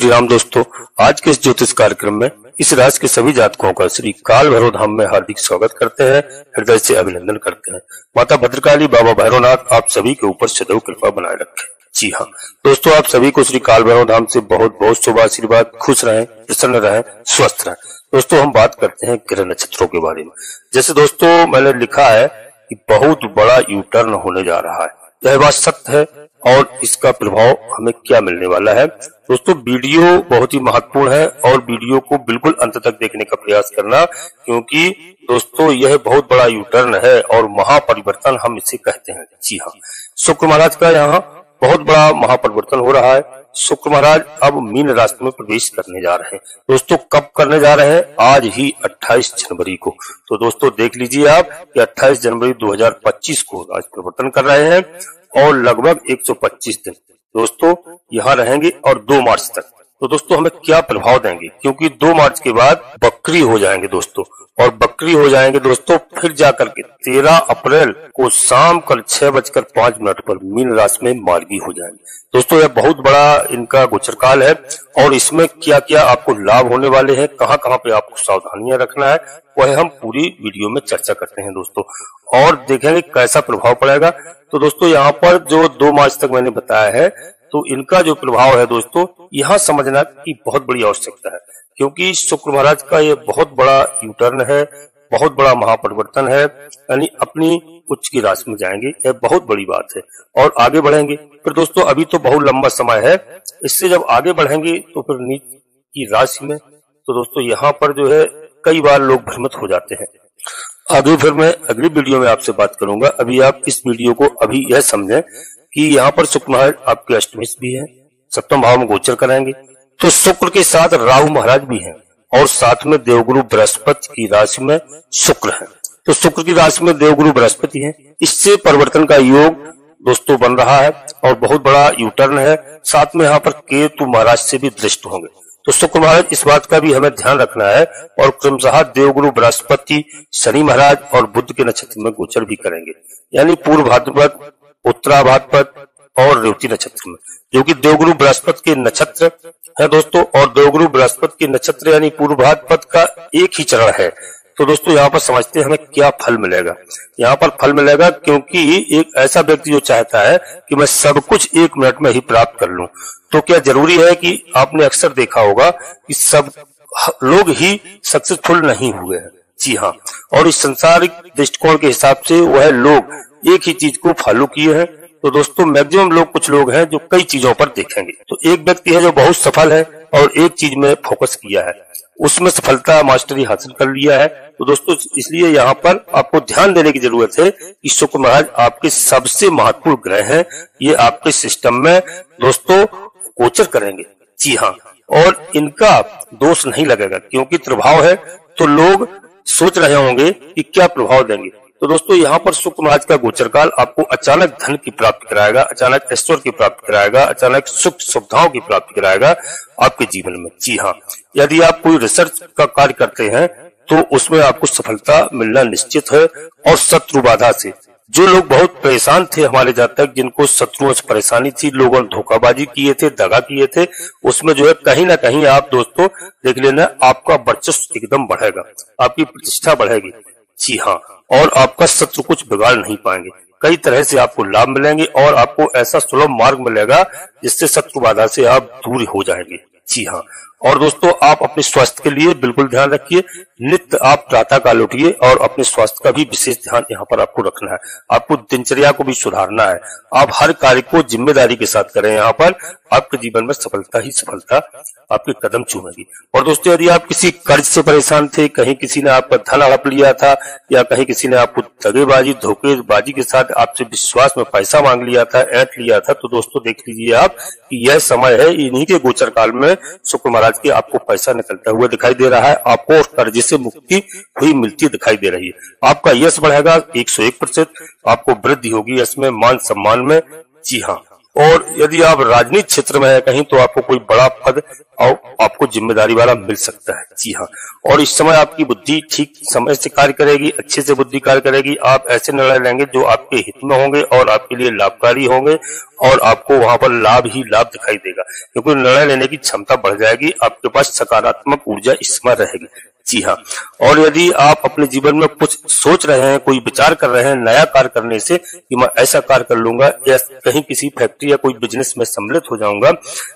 श्री राम दोस्तों, आज के इस ज्योतिष कार्यक्रम में इस राशि के सभी जातकों का श्री काल भैरव धाम में हार्दिक स्वागत करते हैं, हृदय से अभिनंदन करते हैं। माता भद्रकाली, बाबा भैरवनाथ आप सभी के ऊपर सदैव कृपा बनाए रखें। जी हाँ दोस्तों, आप सभी को श्री काल भैरव धाम से बहुत बहुत शुभ आशीर्वाद। खुश रहें, प्रसन्न रहें, स्वस्थ रहें। दोस्तों हम बात करते हैं ग्रह नक्षत्रों के बारे में। जैसे दोस्तों मैंने लिखा है कि बहुत बड़ा यू टर्न होने जा रहा है, यह बात सत्य है और इसका प्रभाव हमें क्या मिलने वाला है। दोस्तों वीडियो बहुत ही महत्वपूर्ण है और वीडियो को बिल्कुल अंत तक देखने का प्रयास करना, क्योंकि दोस्तों यह बहुत बड़ा यू टर्न है और महापरिवर्तन हम इसे कहते हैं। जी हाँ, शुक्र महाराज का यहाँ बहुत बड़ा महापरिवर्तन हो रहा है। शुक्र महाराज अब मीन राशि में प्रवेश करने जा रहे हैं। दोस्तों कब करने जा रहे हैं? आज ही 28 जनवरी को। तो दोस्तों देख लीजिए आप कि 28 जनवरी 2025 को राज परिवर्तन कर रहे हैं और लगभग 125 दिन दोस्तों यहाँ रहेंगे और 2 मार्च तक। तो दोस्तों हमें क्या प्रभाव देंगे, क्योंकि 2 मार्च के बाद बकरी हो जाएंगे दोस्तों, और बकरी हो जाएंगे दोस्तों फिर जाकर के 13 अप्रैल को शाम कल 6:05 पर मीन राशि में मार्गी हो जाएंगे। दोस्तों यह बहुत बड़ा इनका गोचर काल है और इसमें क्या क्या आपको लाभ होने वाले हैं, कहाँ कहाँ पे आपको सावधानियां रखना है, वह हम पूरी वीडियो में चर्चा करते हैं दोस्तों, और देखेंगे कैसा प्रभाव पड़ेगा। तो दोस्तों यहाँ पर जो 2 मार्च तक मैंने बताया है, तो इनका जो प्रभाव है दोस्तों यहाँ समझना की बहुत बड़ी आवश्यकता है, क्योंकि शुक्र महाराज का ये बहुत बड़ा यू टर्न है, बहुत बड़ा महापरिवर्तन है, यानी अपनी उच्च की राशि में जाएंगे। यह बहुत बड़ी बात है और आगे बढ़ेंगे। फिर दोस्तों अभी तो बहुत लंबा समय है, इससे जब आगे बढ़ेंगे तो फिर नीच की राशि में तो दोस्तों यहाँ पर जो है कई बार लोग भ्रमित हो जाते हैं। आगे फिर मैं अगली वीडियो में आपसे बात करूंगा। अभी आप इस वीडियो को अभी यह समझें कि यहाँ पर शुक्र महाराज आपके अष्टमेश भी है, सप्तम भाव में गोचर कराएंगे। तो शुक्र के साथ राहु महाराज भी हैं और साथ में देवगुरु बृहस्पति की राशि में शुक्र है। तो शुक्र की राशि में देवगुरु बृहस्पति है, इससे परिवर्तन का योग दोस्तों बन रहा है और बहुत बड़ा यू टर्न है। साथ में यहाँ पर केतु महाराज से भी दृष्ट होंगे। तो शुक्र महाराज इस बात का भी हमें ध्यान रखना है और क्रमशः देवगुरु बृहस्पति, शनि महाराज और बुध के नक्षत्र में गोचर भी करेंगे, यानी पूर्व भाद्रपद, उत्तरा भाद्रपद और रेवती नक्षत्र में, जो कि देवगुरु बृहस्पति के नक्षत्र है दोस्तों। और देवगुरु बृहस्पति के नक्षत्र यानी पूर्व भाद्रपद का एक ही चरण है। तो दोस्तों यहाँ पर समझते हैं हमें क्या फल मिलेगा। यहाँ पर फल मिलेगा क्योंकि एक ऐसा व्यक्ति जो चाहता है कि मैं सब कुछ 1 मिनट में ही प्राप्त कर लूं, तो क्या जरूरी है कि आपने अक्सर देखा होगा कि सब लोग ही सक्सेसफुल नहीं हुए हैं। जी हाँ, और इस संसारिक दृष्टिकोण के हिसाब से वह लोग एक ही चीज को फॉलो किए हैं। तो दोस्तों मैक्सिमम लोग, कुछ लोग हैं जो कई चीजों पर देखेंगे। तो एक व्यक्ति है जो बहुत सफल है और एक चीज में फोकस किया है, उसमें सफलता मास्टरी हासिल कर लिया है। तो दोस्तों इसलिए यहाँ पर आपको ध्यान देने की जरूरत है कि शुक्र महाराज आपके सबसे महत्वपूर्ण ग्रह हैं, ये आपके सिस्टम में दोस्तों गोचर करेंगे। जी हाँ, और इनका दोष नहीं लगेगा क्योंकि प्रभाव है। तो लोग सोच रहे होंगे कि क्या प्रभाव देंगे। तो दोस्तों यहाँ पर शुक्र महाराज का गोचर काल आपको अचानक धन की प्राप्ति कराएगा, अचानक ऐश्वर्य की प्राप्ति कराएगा, अचानक सुख सुविधाओं की प्राप्ति कराएगा आपके जीवन में। जी हाँ, यदि आप कोई रिसर्च का कार्य करते हैं तो उसमें आपको सफलता मिलना निश्चित है। और शत्रु बाधा से जो लोग बहुत परेशान थे, हमारे जातक जिनको शत्रुओं से परेशानी थी, लोगों ने धोखाबाजी किए थे, दगा किए थे, उसमें जो है कहीं ना कहीं आप दोस्तों देख लेना आपका वर्चस्व एकदम बढ़ेगा, आपकी प्रतिष्ठा बढ़ेगी। जी हाँ, और आपका शत्रु कुछ बिगाड़ नहीं पाएंगे। कई तरह से आपको लाभ मिलेंगे और आपको ऐसा सुलभ मार्ग मिलेगा जिससे शत्रु बाधा से आप दूर हो जाएंगे। जी हाँ, और दोस्तों आप अपने स्वास्थ्य के लिए बिल्कुल ध्यान रखिए। नित्य आप प्रातः काल उठिए और अपने स्वास्थ्य का भी विशेष ध्यान यहाँ पर आपको रखना है। आपको दिनचर्या को भी सुधारना है। आप हर कार्य को जिम्मेदारी के साथ करें, यहाँ पर आपके जीवन में सफलता ही सफलता आपके कदम चूमेगी। और दोस्तों यदि आप किसी कर्ज से परेशान थे, कहीं किसी ने आपका धन हड़प लिया था या कहीं किसी ने आपको दगेबाजी धोखेबाजी के साथ आपसे विश्वास में पैसा मांग लिया था, ऐंठ लिया था, तो दोस्तों देख लीजिए आप कि यह समय है, इन्हीं के गोचर काल में शुक्र महाराज के आपको पैसा निकलता हुआ दिखाई दे रहा है। आपको कर्ज से मुक्ति हुई मिलती दिखाई दे रही है। आपका यश बढ़ेगा 101%, आपको वृद्धि होगी यश में, मान सम्मान में। जी हाँ, और यदि आप राजनीतिक क्षेत्र में है कहीं, तो आपको कोई बड़ा पद आपको जिम्मेदारी वाला मिल सकता है। जी हाँ, और इस समय आपकी बुद्धि ठीक समय से कार्य करेगी, अच्छे से बुद्धि कार्य करेगी। आप ऐसे निर्णय लेंगे जो आपके हित में होंगे और आपके लिए लाभकारी होंगे और आपको वहां पर लाभ ही लाभ दिखाई देगा, क्योंकि निर्णय लेने की क्षमता बढ़ जाएगी। आपके पास सकारात्मक ऊर्जा इस समय रहेगी। जी हाँ, और यदि आप अपने जीवन में कुछ सोच रहे हैं, कोई विचार कर रहे हैं नया कार्य करने से कि मैं ऐसा कार्य कर लूंगा, या कहीं किसी फैक्ट्री या कोई बिजनेस में सम्मिलित हो जाऊंगा,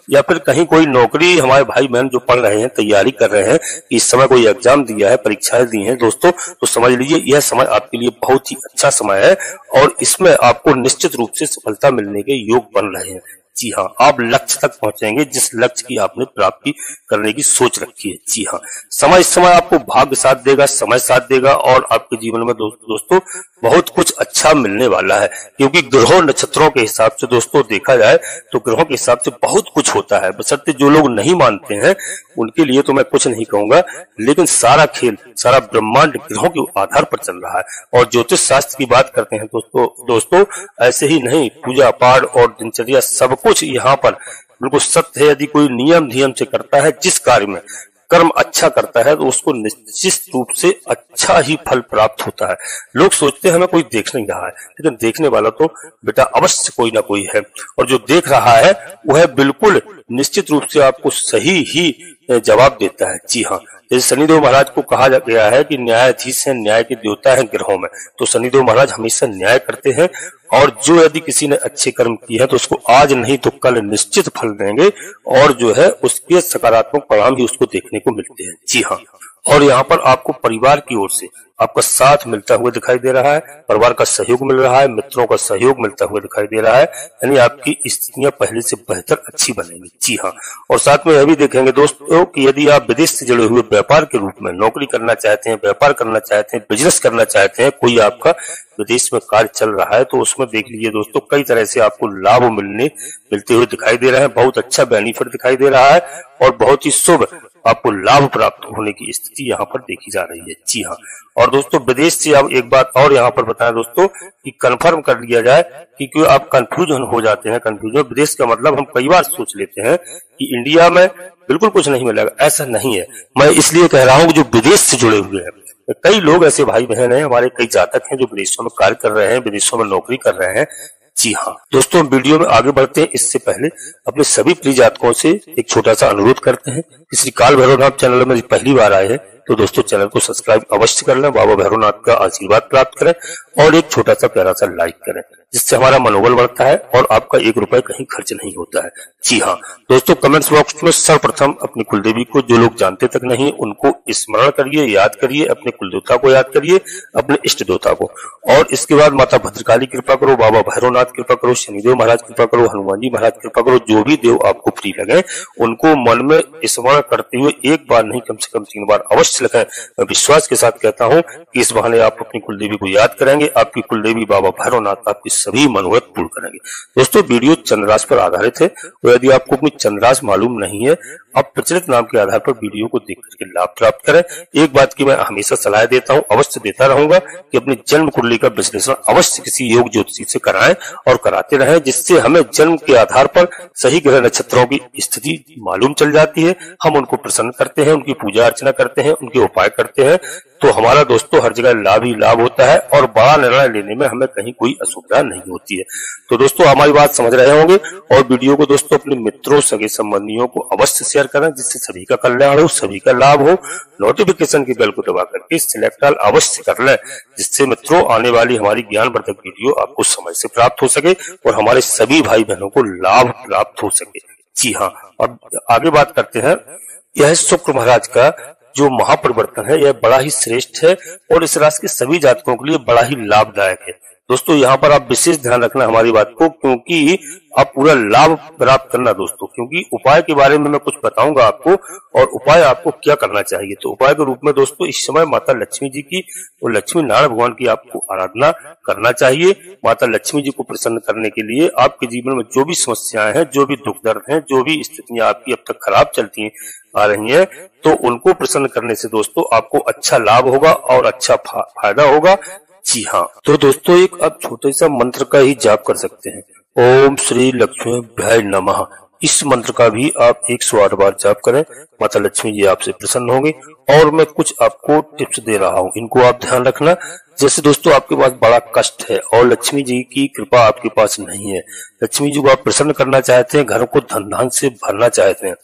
या फिर कहीं कोई नौकरी, हमारे भाई बहन जो पढ़ रहे हैं, तैयारी कर रहे हैं, इस समय कोई एग्जाम दिया है, परीक्षाएं दी हैं दोस्तों, तो समझ लीजिए यह समय आपके लिए बहुत ही अच्छा समय है और इसमें आपको निश्चित रूप से सफलता मिलने के योग बन रहे हैं। जी हाँ, आप लक्ष्य तक पहुंचेंगे जिस लक्ष्य की आपने प्राप्ति करने की सोच रखी है। जी हाँ, समय इस समय आपको भाग्य साथ देगा, समय साथ देगा और आपके जीवन में दोस्तों बहुत कुछ अच्छा मिलने वाला है, क्योंकि ग्रहों नक्षत्रों के हिसाब से दोस्तों देखा जाए तो ग्रहों के हिसाब से बहुत कुछ होता है। बशर्ते जो लोग नहीं मानते हैं उनके लिए तो मैं कुछ नहीं कहूंगा, लेकिन सारा खेल, सारा ब्रह्मांड ग्रहों के आधार पर चल रहा है। और ज्योतिष शास्त्र की बात करते हैं दोस्तों ऐसे ही नहीं, पूजा पाठ और दिनचर्या सब कुछ यहाँ पर बिल्कुल सत्य है। यदि कोई नियम से करता है, जिस कार्य में कर्म अच्छा करता है, तो उसको निश्चित रूप से अच्छा ही फल प्राप्त होता है। लोग सोचते हैं हमें कोई देख नहीं रहा है, लेकिन देखने वाला तो बेटा अवश्य कोई ना कोई है, और जो देख रहा है वह बिल्कुल निश्चित रूप से आपको सही ही जवाब देता है। जी हाँ, जैसे शनिदेव महाराज को कहा गया है कि न्यायाधीश है, न्याय के देवता है ग्रहों में, तो शनिदेव महाराज हमेशा न्याय करते हैं और जो यदि किसी ने अच्छे कर्म किए हैं तो उसको आज नहीं तो कल निश्चित फल देंगे और जो है उसके सकारात्मक परिणाम भी उसको देखने को मिलते हैं। जी हाँ, और यहाँ पर आपको परिवार की ओर से आपका साथ मिलता हुआ दिखाई दे रहा है, परिवार का सहयोग मिल रहा है, मित्रों का सहयोग मिलता हुआ दिखाई दे रहा है, यानी आपकी स्थितियां पहले से बेहतर अच्छी बनेंगी। जी हाँ, और साथ में यह भी देखेंगे दोस्तों कि यदि आप विदेश से जुड़े हुए व्यापार के रूप में नौकरी करना चाहते हैं, व्यापार करना चाहते हैं, बिजनेस करना चाहते हैं, कोई आपका विदेश में कार्य चल रहा है, तो उसमें देख लीजिए दोस्तों कई तरह से आपको लाभ मिलते हुए दिखाई दे रहे हैं। बहुत अच्छा बेनिफिट दिखाई दे रहा है और बहुत ही शुभ आपको लाभ प्राप्त होने की स्थिति यहाँ पर देखी जा रही है। जी हाँ, और दोस्तों विदेश से अब एक बात और यहाँ पर बताएं दोस्तों कि कंफर्म कर लिया जाए कि क्यों आप कंफ्यूजन हो जाते हैं। कंफ्यूजन विदेश का मतलब हम कई बार सोच लेते हैं कि इंडिया में बिल्कुल कुछ नहीं मिलेगा, ऐसा नहीं है। मैं इसलिए कह रहा हूँ जो विदेश से जुड़े हुए हैं, कई लोग ऐसे भाई बहन हैं, हमारे कई जातक हैं जो विदेशों में कार्य कर रहे हैं, विदेशों में नौकरी कर रहे हैं। जी हाँ दोस्तों, वीडियो में आगे बढ़ते हैं इससे पहले अपने सभी प्रिय जातकों से एक छोटा सा अनुरोध करते हैं कि श्री काल भैरवनाथ चैनल में पहली बार आए हैं तो दोस्तों चैनल को सब्सक्राइब अवश्य कर लें, बाबा भैरवनाथ का आशीर्वाद प्राप्त करें और एक छोटा सा प्यारा सा लाइक करें, जिससे हमारा मनोबल बढ़ता है और आपका 1 रुपए कहीं खर्च नहीं होता है। जी हाँ दोस्तों, कमेंट्स बॉक्स में सर्वप्रथम अपनी कुलदेवी को, जो लोग जानते तक नहीं उनको स्मरण करिए, याद करिए, अपने कुलदेवता को याद करिए, अपने इष्ट देवता को, और इसके बाद माता भद्रकाली कृपा करो, बाबा भैरवनाथ कृपा करो, शनिदेव महाराज कृपा करो, हनुमान जी महाराज कृपा करो। जो भी देव आपको प्रिय लगे उनको मन में स्मरण करते हुए एक बार नहीं कम से कम 3 बार अवश्य लिखें। मैं विश्वास के साथ कहता हूँ कि इस बहाने आप अपनी कुलदेवी को याद करेंगे, आपकी कुलदेवी बाबा भैरवनाथ आपकी सभी मनोरथ पूर्ण करेंगे। दोस्तों वीडियो चंद्रराशि पर आधारित है, तो यदि आपको अपनी चंद्रराशि मालूम नहीं है, आप प्रचलित नाम के आधार पर वीडियो को देख करके लाभ प्राप्त करें। एक बात की मैं हमेशा सलाह देता हूं, अवश्य देता रहूंगा कि अपनी जन्म कुंडली का विश्लेषण अवश्य किसी योग ज्योतिषी से कराएं और कराते रहें, जिससे हमें जन्म के आधार पर सही ग्रह नक्षत्रों की स्थिति मालूम चल जाती है। हम उनको प्रसन्न करते हैं, उनकी पूजा अर्चना करते हैं, उनके उपाय करते हैं, तो हमारा दोस्तों हर जगह लाभ ही लाभ होता है और बड़ा निर्णय लेने में हमें कहीं कोई असुविधा नहीं होती है। तो दोस्तों हमारी बात समझ रहे होंगे, और वीडियो को दोस्तों अपने मित्रों, सगे संबंधियों को अवश्य शेयर करें, जिससे सभी का कल्याण हो, सभी का लाभ हो। नोटिफिकेशन की बेल को दबा करके सिलेक्ट ऑल अवश्य कर लें, जिससे मित्रों आने वाली हमारी ज्ञानवर्धक वीडियो आपको समय से प्राप्त हो सके और हमारे सभी भाई बहनों को लाभ प्राप्त हो सके। जी हाँ, अब आगे बात करते हैं। यह शुक्र महाराज का जो महापरिवर्तन है यह बड़ा ही श्रेष्ठ है और इस राशि के सभी जातकों के लिए बड़ा ही लाभदायक है। दोस्तों यहाँ पर आप विशेष ध्यान रखना हमारी बात को, क्योंकि आप पूरा लाभ प्राप्त करना दोस्तों, क्योंकि उपाय के बारे में मैं कुछ बताऊंगा आपको और उपाय आपको क्या करना चाहिए। तो उपाय के रूप में दोस्तों इस समय माता लक्ष्मी जी की और लक्ष्मी नारायण भगवान की आपको आराधना करना चाहिए। माता लक्ष्मी जी को प्रसन्न करने के लिए आपके जीवन में जो भी समस्याएं हैं, जो भी दुख दर्द हैं, जो भी स्थितियां आपकी अब तक खराब चलती आ रही हैं, तो उनको प्रसन्न करने से दोस्तों आपको अच्छा लाभ होगा और अच्छा फायदा होगा। जी हाँ, तो दोस्तों एक आप छोटे सा मंत्र का ही जाप कर सकते हैं। ओम श्री लक्ष्मी भ्याय नमः। इस मंत्र का भी आप 108 बार जाप करें, माता लक्ष्मी जी आपसे प्रसन्न होंगी। और मैं कुछ आपको टिप्स दे रहा हूँ, इनको आप ध्यान रखना। जैसे दोस्तों आपके पास बड़ा कष्ट है और लक्ष्मी जी की कृपा आपके पास नहीं है, लक्ष्मी जी को आप प्रसन्न करना चाहते हैं, घर को धन धान से भरना चाहते हैं,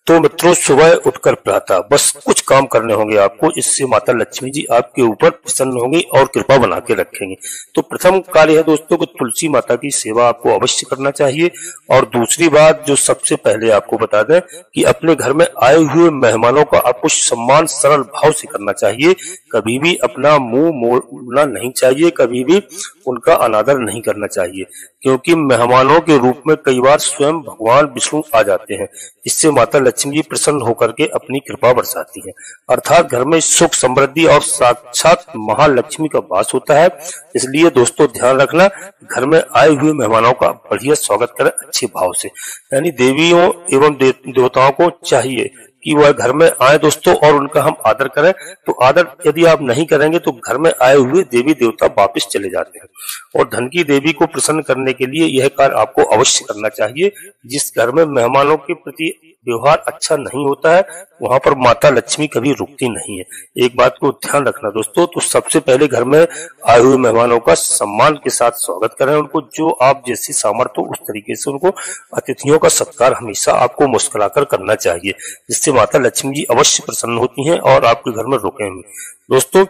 तो मित्रों सुबह उठकर प्रातः बस कुछ काम करने होंगे आपको, इससे माता लक्ष्मी जी आपके ऊपर प्रसन्न होंगी और कृपा बना के रखेंगे। तो प्रथम कार्य है दोस्तों कि तुलसी माता की सेवा आपको अवश्य करना चाहिए। और दूसरी बात जो सबसे पहले आपको बता दें कि अपने घर में आए हुए मेहमानों का आपको सम्मान सरल भाव से करना चाहिए। कभी भी अपना मुंह मोड़ना नहीं चाहिए, कभी भी उनका अनादर नहीं करना चाहिए, क्योंकि मेहमानों के रूप में कई बार स्वयं भगवान विष्णु आ जाते हैं। इससे माता लक्ष्मी जी प्रसन्न होकर के अपनी कृपा बरसाती है, अर्थात घर में सुख समृद्धि और साक्षात महालक्ष्मी का वास होता है। इसलिए दोस्तों ध्यान रखना, घर में आए हुए मेहमानों का बढ़िया स्वागत करें अच्छे भाव से। यानी देवियों एवं देवताओं को चाहिए कि वह घर में आए दोस्तों और उनका हम आदर करें। तो आदर यदि आप नहीं करेंगे तो घर में आए हुए देवी देवता वापस चले जाते हैं। और धन की देवी को प्रसन्न करने के लिए यह कार्य आपको अवश्य करना चाहिए। जिस घर में मेहमानों के प्रति व्यवहार अच्छा नहीं होता है वहां पर माता लक्ष्मी कभी रुकती नहीं है। एक बात को ध्यान रखना दोस्तों, तो सबसे पहले घर में आए हुए मेहमानों का सम्मान के साथ स्वागत करें, उनको जो आप जैसी सामर्थ्य हो उस तरीके से उनको अतिथियों का सत्कार हमेशा आपको मुस्कुराकर करना चाहिए, जिससे माता लक्ष्मी जी अवश्य प्रसन्न होती हैं और आपके घर में रुकेंगे दोस्तों।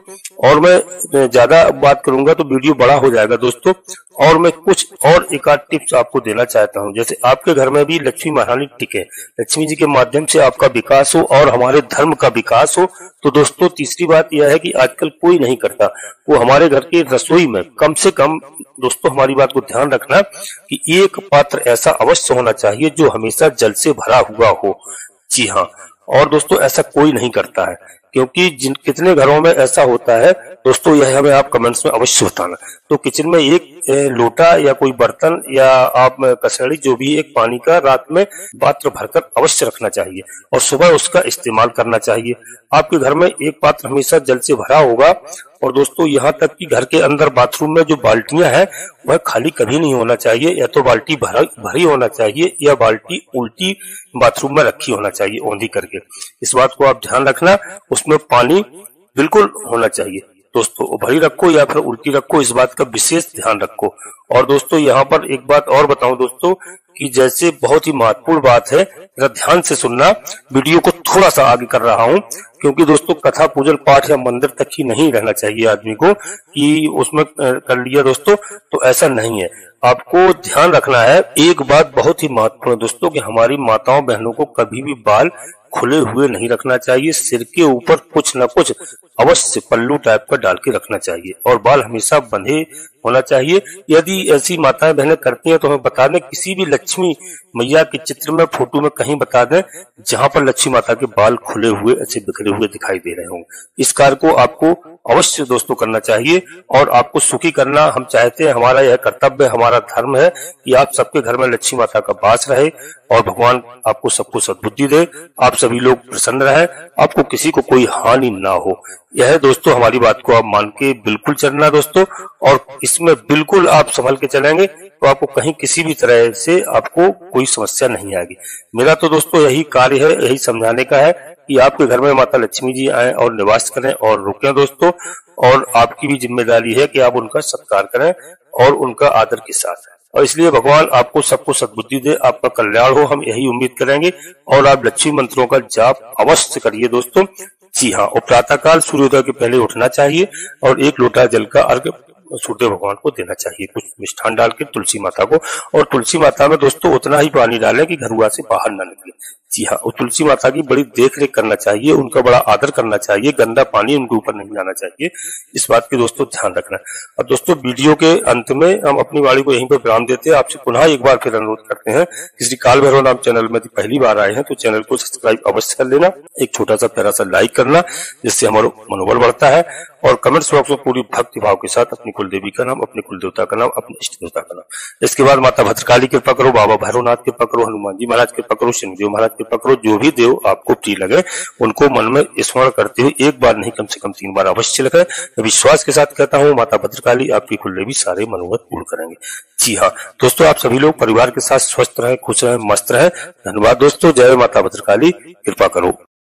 और मैं ज्यादा बात करूंगा तो वीडियो बड़ा हो जाएगा दोस्तों, और मैं कुछ और एक आध टिप्स आपको देना चाहता हूं। जैसे आपके घर में भी लक्ष्मी महारानी टिके, लक्ष्मी जी के माध्यम से आपका विकास हो और हमारे धर्म का विकास हो, तो दोस्तों तीसरी बात यह है कि आजकल कोई नहीं करता, वो हमारे घर की रसोई में कम से कम दोस्तों हमारी बात को ध्यान रखना कि एक पात्र ऐसा अवश्य होना चाहिए जो हमेशा जल से भरा हुआ हो। जी हाँ, और दोस्तों ऐसा कोई नहीं करता है, क्योंकि कितने घरों में ऐसा होता है दोस्तों, यह हमें आप कमेंट्स में अवश्य बताना। तो किचन में एक लोटा या कोई बर्तन या आप कसेड़ी जो भी एक पानी का रात में पात्र भरकर अवश्य रखना चाहिए और सुबह उसका इस्तेमाल करना चाहिए। आपके घर में एक पात्र हमेशा जल से भरा होगा। और दोस्तों यहाँ तक कि घर के अंदर बाथरूम में जो बाल्टियां हैं वह खाली कभी नहीं होना चाहिए, या तो बाल्टी भरी होना चाहिए या बाल्टी उल्टी बाथरूम में रखी होना चाहिए औंधी करके। इस बात को आप ध्यान रखना, उसमें पानी बिल्कुल होना चाहिए दोस्तों, भरी रखो या फिर उल्टी रखो, इस बात का विशेष ध्यान रखो। और दोस्तों यहाँ पर एक बात और बताऊं दोस्तों कि जैसे बहुत ही महत्वपूर्ण बात है, जरा ध्यान से सुनना, वीडियो को थोड़ा सा आगे कर रहा हूं क्योंकि दोस्तों कथा पूजन पाठ या मंदिर तक ही नहीं रहना चाहिए आदमी को कि उसमें कर लिया दोस्तों, तो ऐसा नहीं है। आपको ध्यान रखना है, एक बात बहुत ही महत्वपूर्ण दोस्तों कि हमारी माताओं बहनों को कभी भी बाल खुले हुए नहीं रखना चाहिए, सिर के ऊपर कुछ न कुछ अवश्य पल्लू टाइप का डाल के रखना चाहिए और बाल हमेशा बंधे होना चाहिए। यदि ऐसी माताएं बहनें करती हैं तो हमें बता दें, किसी भी लक्ष्मी मैया के चित्र में फोटो में कहीं बता दें जहां पर लक्ष्मी माता के बाल खुले हुए ऐसे बिखरे हुए दिखाई दे रहे होंगे। इस कार्य को आपको अवश्य दोस्तों करना चाहिए और आपको सुखी करना हम चाहते हैं, हमारा यह कर्तव्य हमारा धर्म है कि आप सबके घर में लक्ष्मी माता का वास रहे और भगवान आपको सबको सद्बुद्धि दे, आप सभी लोग प्रसन्न रहे, आपको किसी को कोई हानि ना हो। यह दोस्तों हमारी बात को आप मान के बिल्कुल चलना दोस्तों, और इसमें बिल्कुल आप संभल के चलेंगे तो आपको कहीं किसी भी तरह से आपको कोई समस्या नहीं आएगी। मेरा तो दोस्तों यही कार्य है, यही समझाने का है कि आपके घर में माता लक्ष्मी जी आए और निवास करें और रुकें दोस्तों, और आपकी भी जिम्मेदारी है कि आप उनका सत्कार करें और उनका आदर के साथ। और इसलिए भगवान आपको सबको सद्बुद्धि दे, आपका कल्याण हो, हम यही उम्मीद करेंगे। और आप लक्ष्मी मंत्रों का जाप अवश्य करिए दोस्तों। जी हाँ, और प्रातःकाल सूर्योदय के पहले उठना चाहिए और 1 लोटा जल का अर्घ सूर्य भगवान को देना चाहिए, कुछ मिष्ठान डाल के तुलसी माता को। और तुलसी माता में दोस्तों उतना ही पानी डालें कि घरुआ से बाहर न निकले। जी हाँ, और तुलसी माता की बड़ी देख रेख करना चाहिए, उनका बड़ा आदर करना चाहिए, गंदा पानी उनके ऊपर नहीं जाना चाहिए, इस बात की दोस्तों ध्यान रखना। और दोस्तों वीडियो के अंत में हम अपनी वाणी को यहीं पर विराम देते हैं। आपसे पुनः एक बार फिर अनुरोध करते हैं, श्री काल भैरव नाम चैनल में पहली बार आए हैं तो चैनल को सब्सक्राइब अवश्य कर लेना, एक छोटा सा प्यारा सा लाइक करना जिससे हमारा मनोबल बढ़ता है, और कमेंट्स बॉक्स में पूरी भक्ति भाव के साथ अपनी कुल देवी का नाम, अपने कुल देवता का नाम, अपने इष्ट देवता का नाम। इसके बाद माता भद्रकाली कृपा करो, बाबा भैरवनाथ कृपा करो, हनुमान जी महाराज कृपा करो, शनिदेव महाराज कृपा करो। जो भी देव आपको प्रिय लगे उनको मन में स्मरण करते हुए एक बार नहीं कम से कम 3 बार अवश्य लिखें। विश्वास के साथ कहता हूँ माता भद्रकाली आपकी कुल देवी सारे मनोरथ पूर्ण करेंगे। जी हाँ दोस्तों, आप सभी लोग परिवार के साथ स्वस्थ रहें, खुश रहें, मस्त रहें। धन्यवाद दोस्तों। जय माता भद्रकाली, कृपा करो।